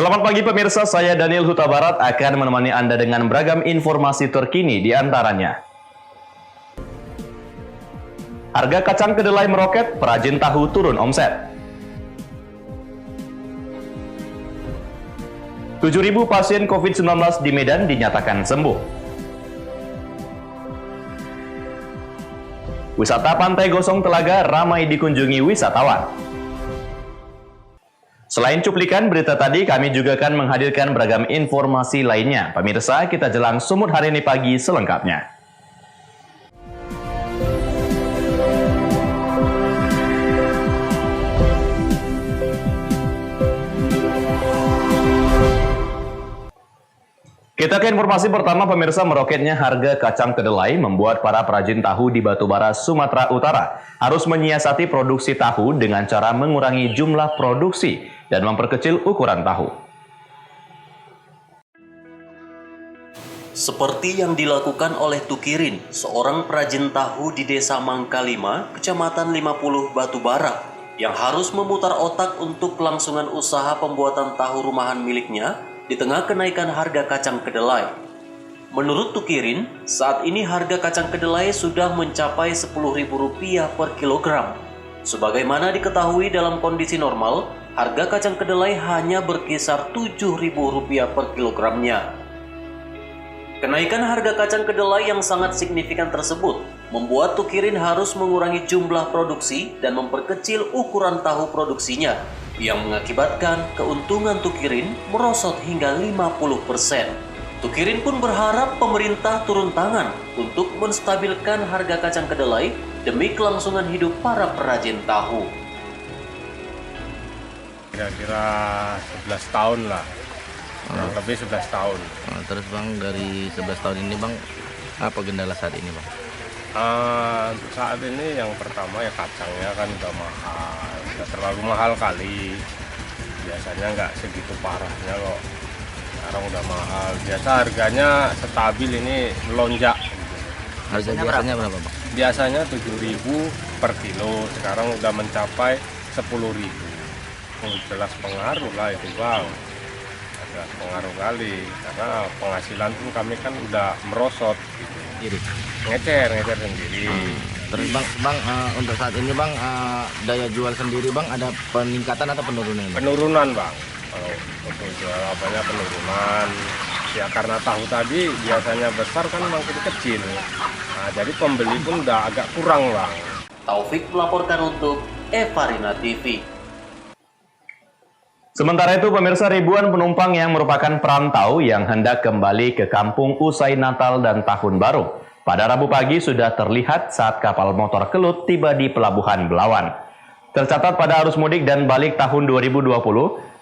Selamat pagi pemirsa, saya Daniel Huta Barat akan menemani Anda dengan beragam informasi terkini di antaranya. Harga kacang kedelai meroket, perajin tahu turun omset. 7.000 pasien COVID-19 di Medan dinyatakan sembuh. Wisata Pantai Gosong Telaga ramai dikunjungi wisatawan. Selain cuplikan berita tadi, kami juga akan menghadirkan beragam informasi lainnya. Pemirsa, kita jelang Sumut hari ini pagi selengkapnya. Kita ke informasi pertama, pemirsa. Meroketnya harga kacang kedelai membuat para perajin tahu di Batubara, Sumatera Utara harus menyiasati produksi tahu dengan cara mengurangi jumlah produksi dan memperkecil ukuran tahu. Seperti yang dilakukan oleh Tukirin, seorang perajin tahu di Desa Mangkalima, Kecamatan 50 Batubara, yang harus memutar otak untuk kelangsungan usaha pembuatan tahu rumahan miliknya di tengah kenaikan harga kacang kedelai. Menurut Tukirin, saat ini harga kacang kedelai sudah mencapai Rp10.000 per kilogram. Sebagaimana diketahui dalam kondisi normal, harga kacang kedelai hanya berkisar Rp7.000 per kilogramnya. Kenaikan harga kacang kedelai yang sangat signifikan tersebut membuat Tukirin harus mengurangi jumlah produksi dan memperkecil ukuran tahu produksinya, yang mengakibatkan keuntungan Tukirin merosot hingga 50%. Tukirin pun berharap pemerintah turun tangan untuk menstabilkan harga kacang kedelai demi kelangsungan hidup para perajin tahu. Kira-kira 11 tahun lah, lebih 11 tahun. Terus Bang, dari 11 tahun ini Bang, apa kendala saat ini Bang? Saat ini yang pertama ya kacangnya kan udah mahal, udah terlalu mahal kali. Biasanya nggak segitu parahnya kok, sekarang udah mahal. Biasa harganya stabil, ini melonjak. Biasanya berapa Bang? Biasanya 7.000 per kilo, sekarang udah mencapai 10.000. Jelas pengaruh lah itu Bang, jelas pengaruh kali, karena penghasilan pun kami kan udah merosot gitu. Jadi Ngecer sendiri. Terus Bang, untuk saat ini Bang, daya jual sendiri Bang, ada peningkatan atau penurunan? Penurunan Bang, kalau untuk jual apanya penurunan. Ya karena tahu tadi biasanya besar kan makin kecil. Nah, jadi pembeli pun udah agak kurang Bang. Taufik melaporkan untuk Evarina TV. Sementara itu, pemirsa, ribuan penumpang yang merupakan perantau yang hendak kembali ke kampung usai Natal dan Tahun Baru pada Rabu pagi sudah terlihat saat kapal motor Kelut tiba di Pelabuhan Belawan. Tercatat pada arus mudik dan balik tahun 2020,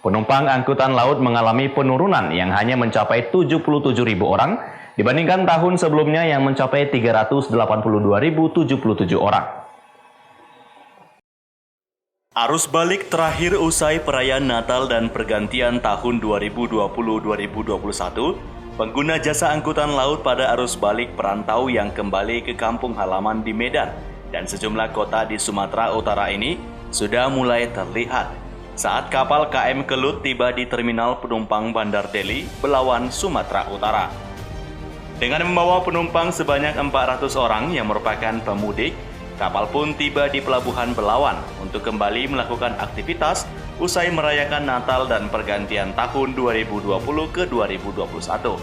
penumpang angkutan laut mengalami penurunan yang hanya mencapai 77.000 orang dibandingkan tahun sebelumnya yang mencapai 382.077 orang. Arus balik terakhir usai perayaan Natal dan pergantian tahun 2020-2021, pengguna jasa angkutan laut pada arus balik perantau yang kembali ke kampung halaman di Medan dan sejumlah kota di Sumatera Utara ini sudah mulai terlihat saat kapal KM Kelut tiba di terminal penumpang Bandar Deli, Belawan, Sumatera Utara. Dengan membawa penumpang sebanyak 400 orang yang merupakan pemudik, kapal pun tiba di Pelabuhan Belawan untuk kembali melakukan aktivitas usai merayakan Natal dan pergantian tahun 2020 ke 2021.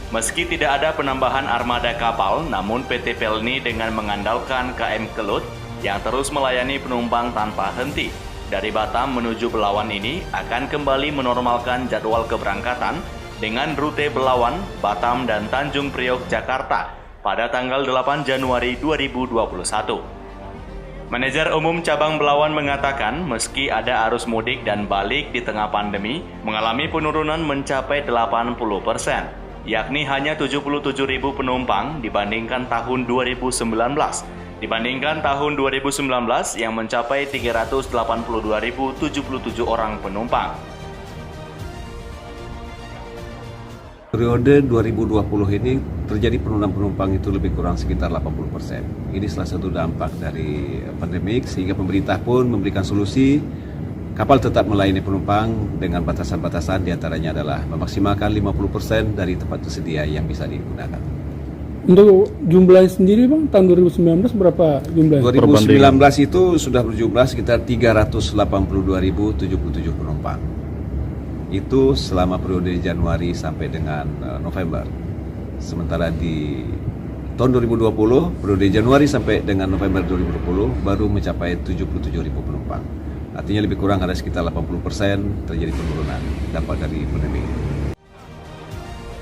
Meski tidak ada penambahan armada kapal, namun PT Pelni dengan mengandalkan KM Kelut yang terus melayani penumpang tanpa henti dari Batam menuju Belawan ini akan kembali menormalkan jadwal keberangkatan dengan rute Belawan, Batam, dan Tanjung Priok, Jakarta pada tanggal 8 Januari 2021. Manajer Umum Cabang Belawan mengatakan meski ada arus mudik dan balik di tengah pandemi mengalami penurunan mencapai 80%, yakni hanya 77.000 penumpang dibandingkan tahun 2019. Dibandingkan tahun 2019 yang mencapai 382.077 orang penumpang. Periode 2020 ini terjadi penurunan penumpang itu lebih kurang sekitar 80%. Ini salah satu dampak dari pandemik, sehingga pemerintah pun memberikan solusi Kapal tetap melayani penumpang dengan batasan-batasan, diantaranya adalah memaksimalkan 50% dari tempat tersedia yang bisa digunakan. Untuk jumlahnya sendiri Bang, tahun 2019 berapa jumlahnya? 2019 itu sudah berjumlah sekitar 382.077 penumpang. Itu selama periode Januari sampai dengan November. Sementara di tahun 2020, periode Januari sampai dengan November 2020 baru mencapai 77.000 penumpang. Artinya lebih kurang ada sekitar 80% terjadi penurunan dampak dari pandemi.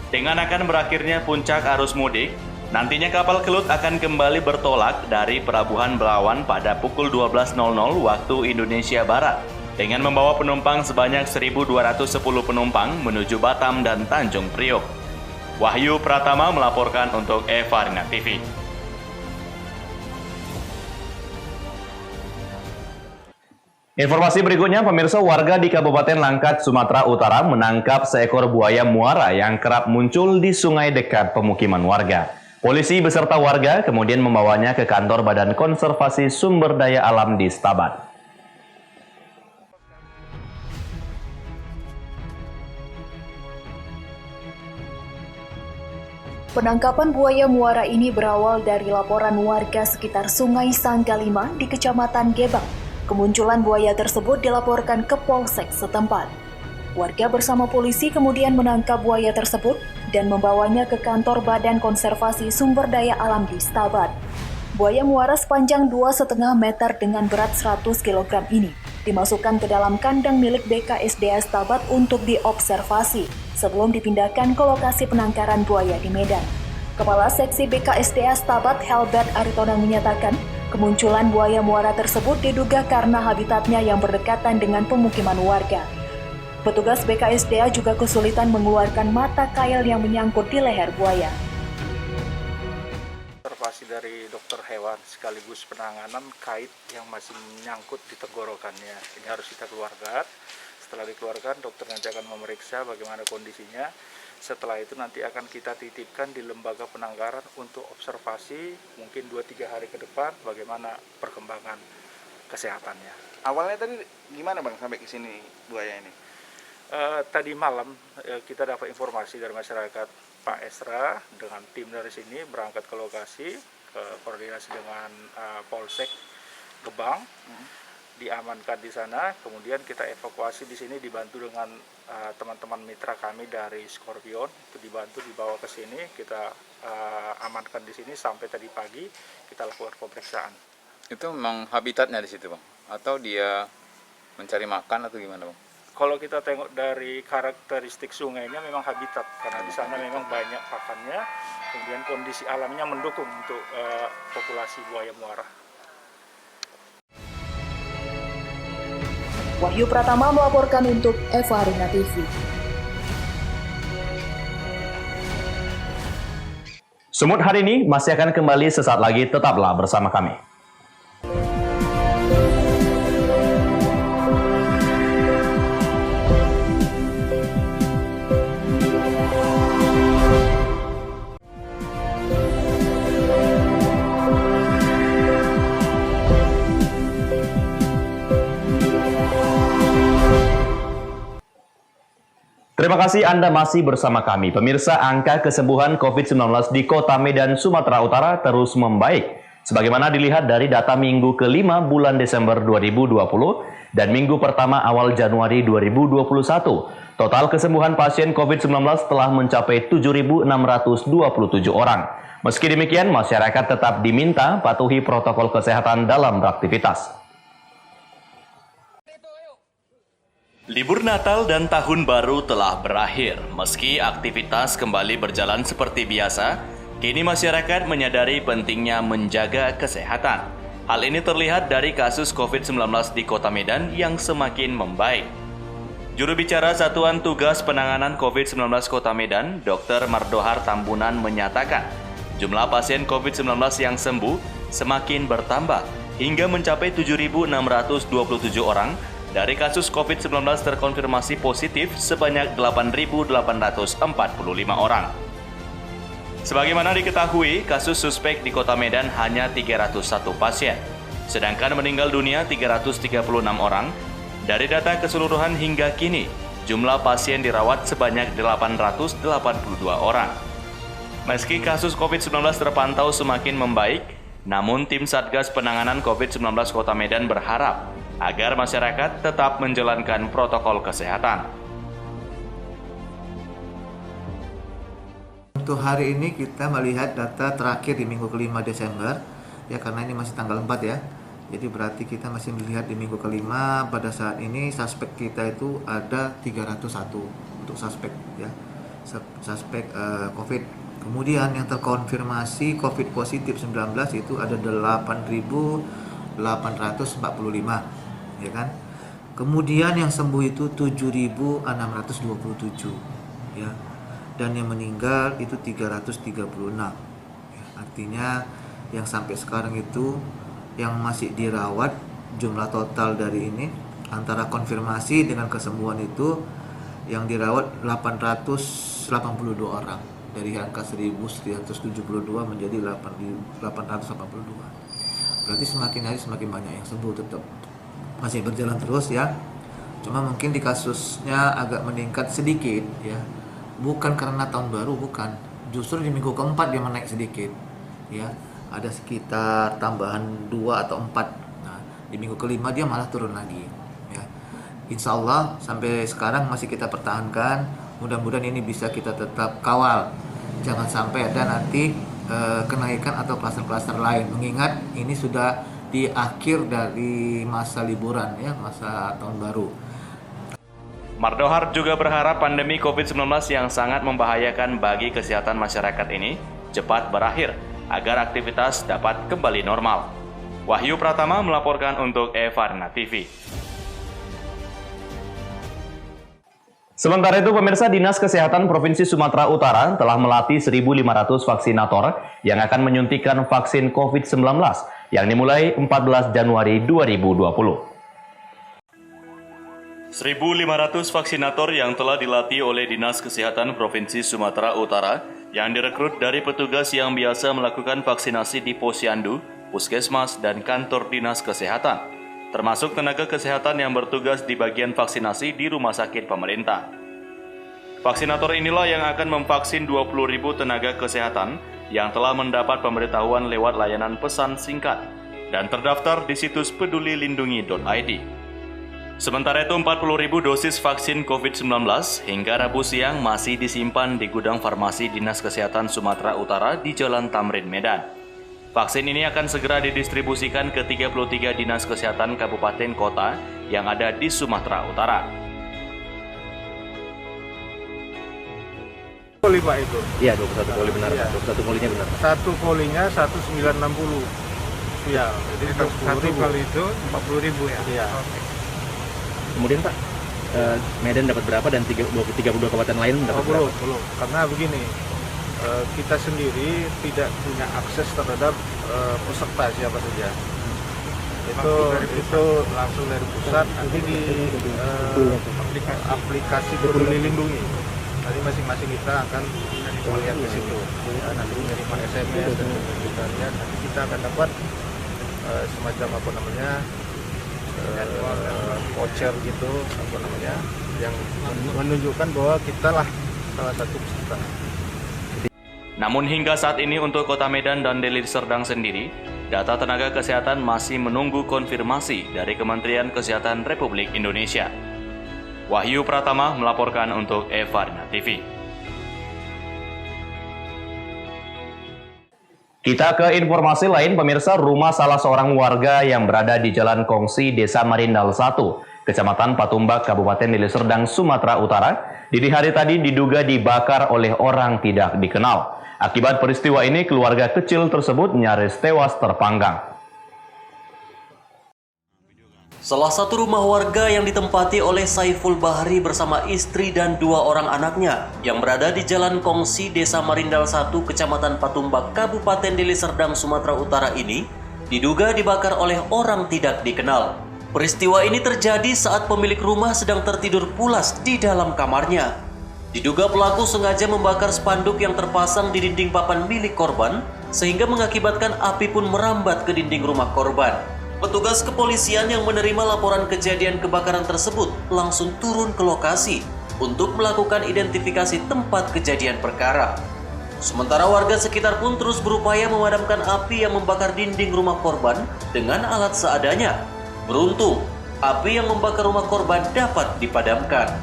Dengan akan berakhirnya puncak arus mudik, nantinya kapal Kelut akan kembali bertolak dari Pelabuhan Belawan pada pukul 12.00 waktu Indonesia Barat dengan membawa penumpang sebanyak 1.210 penumpang menuju Batam dan Tanjung Priok. Wahyu Pratama melaporkan untuk Eva Rina TV. Informasi berikutnya, pemirsa, warga di Kabupaten Langkat, Sumatera Utara menangkap seekor buaya muara yang kerap muncul di sungai dekat pemukiman warga. Polisi beserta warga kemudian membawanya ke kantor Badan Konservasi Sumber Daya Alam di Stabat. Penangkapan buaya muara ini berawal dari laporan warga sekitar Sungai Sangga 5 di Kecamatan Gebang. Kemunculan buaya tersebut dilaporkan ke Polsek setempat. Warga bersama polisi kemudian menangkap buaya tersebut dan membawanya ke kantor Badan Konservasi Sumber Daya Alam di Stabat. Buaya muara sepanjang 2,5 meter dengan berat 100 kg ini dimasukkan ke dalam kandang milik BKSDA Stabat untuk diobservasi sebelum dipindahkan ke lokasi penangkaran buaya di Medan. Kepala Seksi BKSDA Stabat Helbert Aritonang menyatakan, kemunculan buaya muara tersebut diduga karena habitatnya yang berdekatan dengan pemukiman warga. Petugas BKSDA juga kesulitan mengeluarkan mata kail yang menyangkut di leher buaya. Observasi dari dokter hewan sekaligus penanganan kait yang masih menyangkut di tenggorokannya. Ini harus kita keluarkan. Setelah dikeluarkan, dokter nanti akan memeriksa bagaimana kondisinya. Setelah itu nanti akan kita titipkan di lembaga penangkaran untuk observasi mungkin 2-3 hari ke depan bagaimana perkembangan kesehatannya. Awalnya tadi gimana Bang sampai ke sini buaya ini? Tadi malam kita dapat informasi dari masyarakat, Pak Esra dengan tim dari sini berangkat ke lokasi, koordinasi dengan Polsek Gebang. Diamankan di sana, kemudian kita evakuasi di sini dibantu dengan teman-teman mitra kami dari Scorpion, itu dibantu dibawa ke sini, kita amankan di sini sampai tadi pagi kita lakukan pemeriksaan. Itu memang habitatnya di situ Bang? Atau dia mencari makan atau gimana Bang? Kalau kita tengok dari karakteristik sungainya memang habitat, karena di sana memang banyak pakannya, kemudian kondisi alamnya mendukung untuk populasi buaya muara. Wahyu Pratama melaporkan untuk Eva Rina TV. Sumut hari ini masih akan kembali sesaat lagi, tetaplah bersama kami. Terima kasih Anda masih bersama kami. Pemirsa, angka kesembuhan COVID-19 di Kota Medan, Sumatera Utara terus membaik. Sebagaimana dilihat dari data minggu ke-5 bulan Desember 2020 dan minggu pertama awal Januari 2021. Total kesembuhan pasien COVID-19 telah mencapai 7.627 orang. Meski demikian, masyarakat tetap diminta patuhi protokol kesehatan dalam beraktivitas. Libur Natal dan Tahun Baru telah berakhir. Meski aktivitas kembali berjalan seperti biasa, kini masyarakat menyadari pentingnya menjaga kesehatan. Hal ini terlihat dari kasus COVID-19 di Kota Medan yang semakin membaik. Juru bicara Satuan Tugas Penanganan COVID-19 Kota Medan, Dr. Mardohar Tambunan menyatakan, jumlah pasien COVID-19 yang sembuh semakin bertambah hingga mencapai 7.627 orang. Dari kasus COVID-19 terkonfirmasi positif sebanyak 8.845 orang. Sebagaimana diketahui, kasus suspek di Kota Medan hanya 301 pasien, sedangkan meninggal dunia 336 orang, Dari data keseluruhan hingga kini, jumlah pasien dirawat sebanyak 882 orang. Meski kasus COVID-19 terpantau semakin membaik, namun tim Satgas Penanganan COVID-19 Kota Medan berharap agar masyarakat tetap menjalankan protokol kesehatan. Untuk hari ini kita melihat data terakhir di minggu ke-5 Desember, ya karena ini masih tanggal 4 ya. Jadi berarti kita masih melihat di minggu ke-5 pada saat ini suspek kita itu ada 301 untuk suspek ya. Suspek COVID. Kemudian yang terkonfirmasi COVID positif 19 itu ada 8.845 ya kan. Kemudian yang sembuh itu 7.627 ya. Dan yang meninggal itu 336 ya, artinya yang sampai sekarang itu yang masih dirawat jumlah total dari ini antara konfirmasi dengan kesembuhan itu yang dirawat 882 orang dari angka 1.372 menjadi 882. Berarti semakin hari semakin banyak yang sembuh, tetap masih berjalan terus ya. Cuma mungkin di kasusnya agak meningkat sedikit ya. Bukan karena tahun baru, bukan. Justru di minggu keempat dia menaik sedikit. Ya, ada sekitar tambahan 2 atau 4. Nah, di minggu kelima dia malah turun lagi. Ya. Insya Allah sampai sekarang masih kita pertahankan. Mudah-mudahan ini bisa kita tetap kawal. Jangan sampai ada nanti kenaikan atau klaster-klaster lain. Mengingat ini sudah di akhir dari masa liburan ya, masa tahun baru. Mardohar juga berharap pandemi COVID-19 yang sangat membahayakan bagi kesehatan masyarakat ini cepat berakhir agar aktivitas dapat kembali normal. Wahyu Pratama melaporkan untuk Evarna TV. Sementara itu, pemirsa, Dinas Kesehatan Provinsi Sumatera Utara telah melatih 1.500 vaksinator yang akan menyuntikkan vaksin COVID-19 yang dimulai 14 Januari 2020. 1.500 vaksinator yang telah dilatih oleh Dinas Kesehatan Provinsi Sumatera Utara yang direkrut dari petugas yang biasa melakukan vaksinasi di Posyandu, Puskesmas, dan kantor Dinas Kesehatan, termasuk tenaga kesehatan yang bertugas di bagian vaksinasi di rumah sakit pemerintah. Vaksinator inilah yang akan memvaksin 20.000 tenaga kesehatan yang telah mendapat pemberitahuan lewat layanan pesan singkat dan terdaftar di situs pedulilindungi.id. Sementara itu, 40.000 dosis vaksin COVID-19 hingga Rabu siang masih disimpan di gudang farmasi Dinas Kesehatan Sumatera Utara di Jalan Tamrin, Medan. Vaksin ini akan segera didistribusikan ke 33 Dinas Kesehatan Kabupaten Kota yang ada di Sumatera Utara. Koli Pak itu? Iya, 21 koli benar. Ya. 21 kolinya benar. Satu kolinya 1.960. Ya, jadi satu kali itu 40.000 ya? Iya. Kemudian Pak, Medan dapat berapa dan 32 kabupaten lain dapat berapa? Belum. Karena begini, kita sendiri tidak punya akses terhadap peserta siapa saja. Itu langsung dari pusat, nanti di aplikasi Peduli Lindungi. Nanti masing-masing kita akan melihat ke situ. Ya, nanti menerima SMS dan kita lihat, nanti kita akan dapat semacam voucher gitu yang menunjukkan bahwa kita lah salah satu peserta. Namun hingga saat ini untuk Kota Medan dan Deli Serdang sendiri, data tenaga kesehatan masih menunggu konfirmasi dari Kementerian Kesehatan Republik Indonesia. Wahyu Pratama melaporkan untuk Evarna TV. Kita ke informasi lain, pemirsa. Rumah salah seorang warga yang berada di Jalan Kongsi, Desa Marindal 1, Kecamatan Patumbak, Kabupaten Deli Serdang, Sumatera Utara, dini hari tadi diduga dibakar oleh orang tidak dikenal. Akibat peristiwa ini, keluarga kecil tersebut nyaris tewas terpanggang. Salah satu rumah warga yang ditempati oleh Saiful Bahri bersama istri dan 2 orang anaknya yang berada di Jalan Kongsi, Desa Marindal 1, Kecamatan Patumbak, Kabupaten Deli Serdang, Sumatera Utara ini diduga dibakar oleh orang tidak dikenal. Peristiwa ini terjadi saat pemilik rumah sedang tertidur pulas di dalam kamarnya. Diduga pelaku sengaja membakar spanduk yang terpasang di dinding papan milik korban sehingga mengakibatkan api pun merambat ke dinding rumah korban. Petugas kepolisian yang menerima laporan kejadian kebakaran tersebut langsung turun ke lokasi untuk melakukan identifikasi tempat kejadian perkara. Sementara warga sekitar pun terus berupaya memadamkan api yang membakar dinding rumah korban dengan alat seadanya. Beruntung, api yang membakar rumah korban dapat dipadamkan.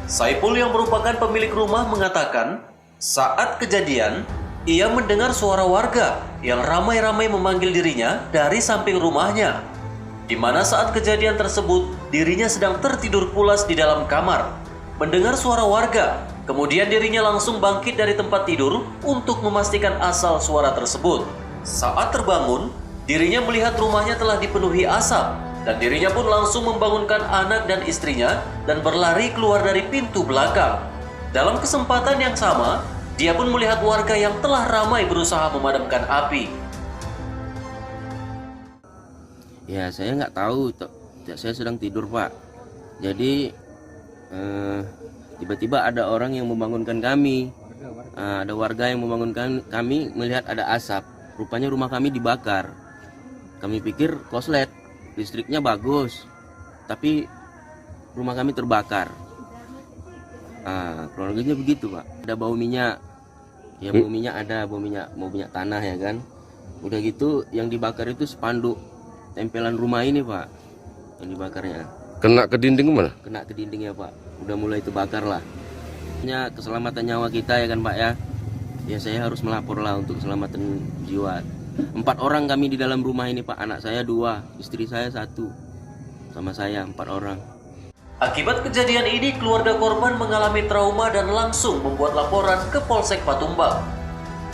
Saiful yang merupakan pemilik rumah mengatakan, saat kejadian, ia mendengar suara warga yang ramai-ramai memanggil dirinya dari samping rumahnya, di mana saat kejadian tersebut dirinya sedang tertidur pulas di dalam kamar. Mendengar suara warga, kemudian dirinya langsung bangkit dari tempat tidur untuk memastikan asal suara tersebut. Saat terbangun, dirinya melihat rumahnya telah dipenuhi asap dan dirinya pun langsung membangunkan anak dan istrinya dan berlari keluar dari pintu belakang. Dalam kesempatan yang sama, dia pun melihat warga yang telah ramai berusaha memadamkan api. Ya, saya nggak tahu, saya sedang tidur, Pak. Jadi tiba-tiba ada orang yang membangunkan kami. Ada warga yang membangunkan kami melihat ada asap. Rupanya rumah kami dibakar. Kami pikir koslet, listriknya bagus, tapi rumah kami terbakar. Keluarganya begitu, Pak. Ada bau minyak. Ya, bau minyak ada, bau minyak tanah ya kan. Udah gitu yang dibakar itu spanduk tempelan rumah ini, Pak. Yang dibakarnya. Kena ke dinding mana? Kena ke dinding ya, Pak. Udah mulai terbakar lah. Keselamatan nyawa kita ya kan, Pak ya. Ya saya harus melapor lah untuk keselamatan jiwa. 4 orang kami di dalam rumah ini, Pak. Anak saya 2, istri saya 1. Sama saya 4 orang. Akibat kejadian ini, keluarga korban mengalami trauma dan langsung membuat laporan ke Polsek Patumbak.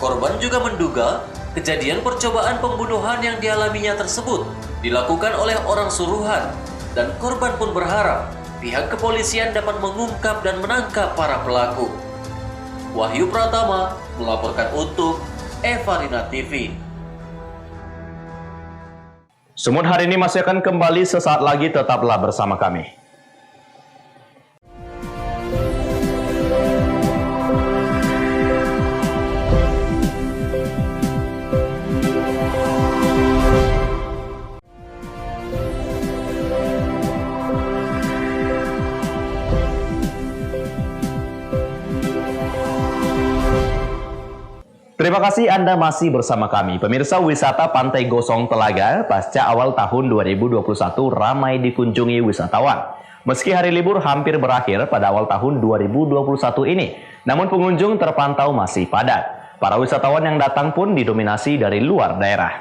Korban juga menduga kejadian percobaan pembunuhan yang dialaminya tersebut dilakukan oleh orang suruhan, dan korban pun berharap pihak kepolisian dapat mengungkap dan menangkap para pelaku. Wahyu Pratama melaporkan untuk Evarina TV. Semut hari ini masih akan kembali sesaat lagi, tetaplah bersama kami. Terima kasih Anda masih bersama kami. Pemirsa, wisata Pantai Gosong Telaga pasca awal tahun 2021 ramai dikunjungi wisatawan. Meski hari libur hampir berakhir pada awal tahun 2021 ini, namun pengunjung terpantau masih padat. Para wisatawan yang datang pun didominasi dari luar daerah.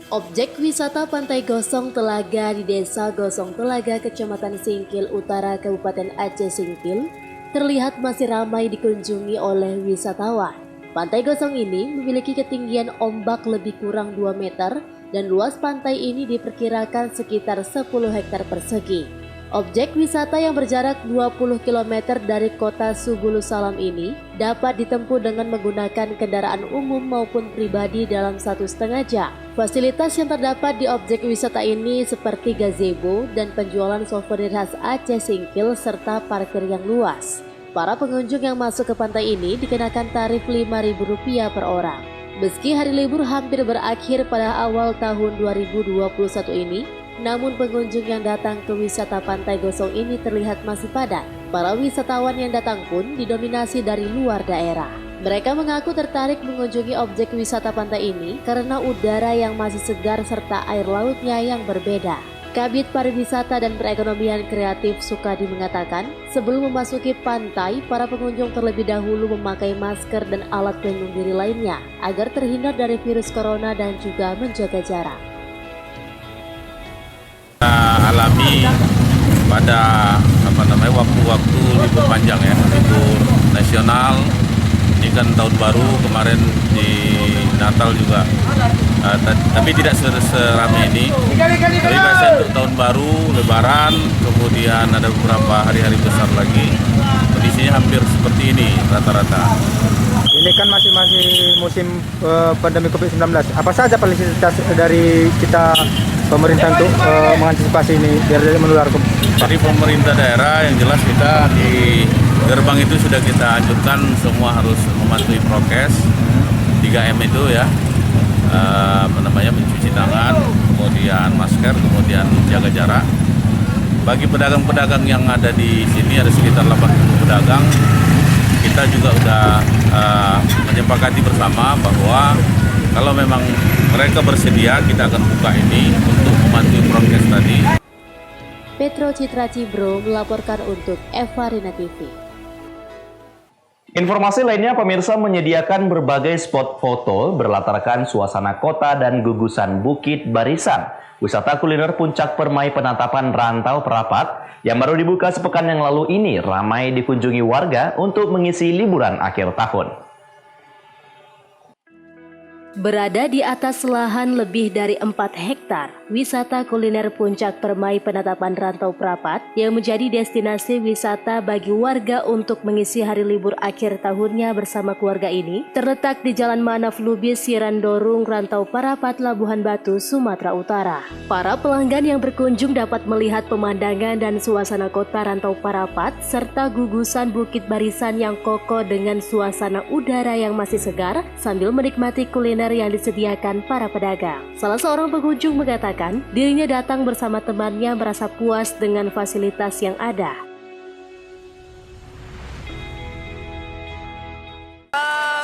Objek wisata Pantai Gosong Telaga di Desa Gosong Telaga, Kecamatan Singkil Utara, Kabupaten Aceh Singkil, terlihat masih ramai dikunjungi oleh wisatawan. Pantai Gosong ini memiliki ketinggian ombak lebih kurang 2 meter dan luas pantai ini diperkirakan sekitar 10 hektar persegi. Objek wisata yang berjarak 20 km dari kota Subulus Salam ini dapat ditempuh dengan menggunakan kendaraan umum maupun pribadi dalam 1,5 jam. Fasilitas yang terdapat di objek wisata ini seperti gazebo dan penjualan souvenir khas Aceh Singkil serta parkir yang luas. Para pengunjung yang masuk ke pantai ini dikenakan tarif Rp5.000 per orang. Meski hari libur hampir berakhir pada awal tahun 2021 ini, namun pengunjung yang datang ke wisata Pantai Gosong ini terlihat masih padat. Para wisatawan yang datang pun didominasi dari luar daerah. Mereka mengaku tertarik mengunjungi objek wisata pantai ini karena udara yang masih segar serta air lautnya yang berbeda. Kabid Pariwisata dan Perekonomian Kreatif Sukadi mengatakan, sebelum memasuki pantai, para pengunjung terlebih dahulu memakai masker dan alat pelindung diri lainnya agar terhindar dari virus corona dan juga menjaga jarak. Alami pada waktu-waktu libur panjang ya, libur nasional. Ini kan tahun baru, kemarin di Natal juga, tapi tidak seramai ini. Tapi biasanya untuk tahun baru, Lebaran, kemudian ada beberapa hari-hari besar lagi, kondisinya hampir seperti ini rata-rata. Ini kan masih musim pandemi COVID-19. Apa saja fasilitas dari kita pemerintah untuk mengantisipasi ini biar tidak menular? Dari pemerintah daerah yang jelas kita di gerbang itu sudah kita anjurkan semua harus mematuhi prokes 3M itu ya. mencuci tangan, kemudian masker, kemudian jaga jarak. Bagi pedagang-pedagang yang ada di sini, ada sekitar 80 pedagang, kita juga sudah menyepakati bersama bahwa kalau memang mereka bersedia, kita akan buka ini untuk mematuhi prokes tadi. Petro Citra Cibro melaporkan untuk Eva Rina TV. Informasi lainnya, pemirsa, menyediakan berbagai spot foto berlatarkan suasana kota dan gugusan Bukit Barisan. Wisata kuliner Puncak Permai Penatapan Rantau Perapat yang baru dibuka sepekan yang lalu ini ramai dikunjungi warga untuk mengisi liburan akhir tahun. Berada di atas lahan lebih dari 4 hektar, wisata kuliner Puncak Permai Penatapan Rantau Perapat yang menjadi destinasi wisata bagi warga untuk mengisi hari libur akhir tahunnya bersama keluarga ini terletak di Jalan Manaf Lubis, Sirandorung, Rantau Perapat, Labuhan Batu, Sumatera Utara. Para pelanggan yang berkunjung dapat melihat pemandangan dan suasana kota Rantau Perapat serta gugusan Bukit Barisan yang kokoh dengan suasana udara yang masih segar sambil menikmati kuliner yang disediakan para pedagang. Salah seorang pengunjung mengatakan dirinya datang bersama temannya merasa puas dengan fasilitas yang ada.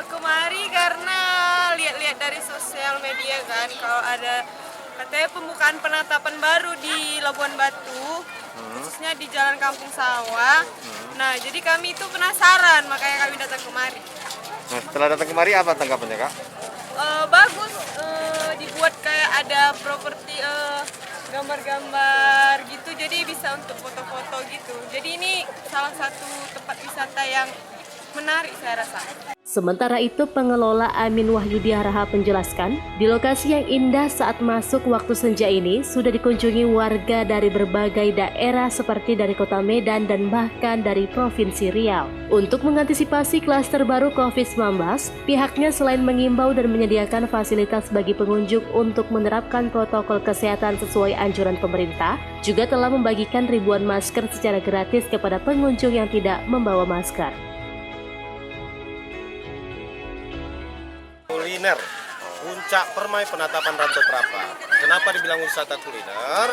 Kemari karena lihat-lihat dari sosial media kan, kalau ada katanya pembukaan penatapan baru di Labuan Batu, khususnya di Jalan Kampung Sawah. Nah, jadi kami itu penasaran, makanya kami datang kemari. Nah, setelah datang kemari apa tanggapannya, Kak? Bagus, dibuat kayak ada properti gambar-gambar gitu, jadi bisa untuk foto-foto gitu. Jadi ini salah satu tempat wisata yang menarik saya rasa. Sementara itu, pengelola Amin Wahyudi Haraha menjelaskan, di lokasi yang indah saat masuk waktu senja ini sudah dikunjungi warga dari berbagai daerah seperti dari kota Medan dan bahkan dari Provinsi Riau. Untuk mengantisipasi klaster baru COVID-19, pihaknya selain mengimbau dan menyediakan fasilitas bagi pengunjung untuk menerapkan protokol kesehatan sesuai anjuran pemerintah, juga telah membagikan ribuan masker secara gratis kepada pengunjung yang tidak membawa masker. Kuliner Puncak Permai Penatapan Rantau Perapat. Kenapa dibilang wisata kuliner?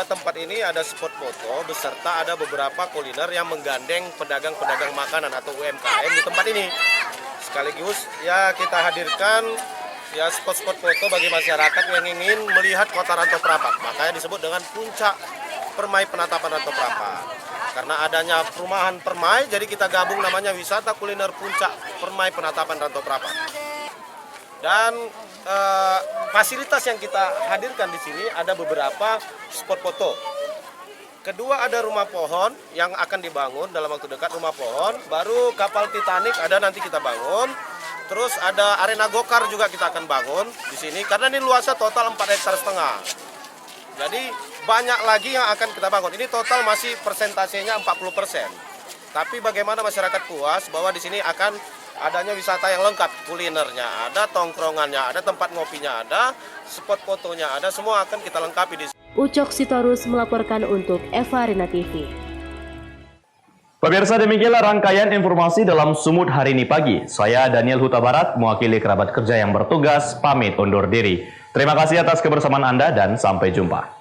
Tempat ini ada spot foto beserta ada beberapa kuliner yang menggandeng pedagang-pedagang makanan atau UMKM di tempat ini. Sekaligus ya kita hadirkan ya spot-spot foto bagi masyarakat yang ingin melihat kota Rantau Perapat. Makanya disebut dengan Puncak Permai Penatapan Rantau Perapat. Karena adanya perumahan Permai, jadi kita gabung namanya wisata kuliner Puncak Permai Penatapan Rantau Perapat. Dan fasilitas yang kita hadirkan di sini ada beberapa spot foto. Kedua ada rumah pohon yang akan dibangun dalam waktu dekat, rumah pohon. Baru kapal Titanic ada nanti kita bangun. Terus ada arena go-kart juga kita akan bangun di sini. Karena ini luasnya total 4,5 hektar. Jadi banyak lagi yang akan kita bangun. Ini total masih persentasenya 40%. Tapi bagaimana masyarakat puas bahwa di sini akan adanya wisata yang lengkap, kulinernya ada, tongkrongannya ada, tempat ngopinya ada, spot fotonya ada, semua akan kita lengkapi di sini. Ucok Sitorus melaporkan untuk Eva Rina TV. Pemirsa, demikianlah rangkaian informasi dalam Sumut hari ini pagi. Saya Daniel Huta Barat, mewakili kerabat kerja yang bertugas, pamit undur diri. Terima kasih atas kebersamaan Anda dan sampai jumpa.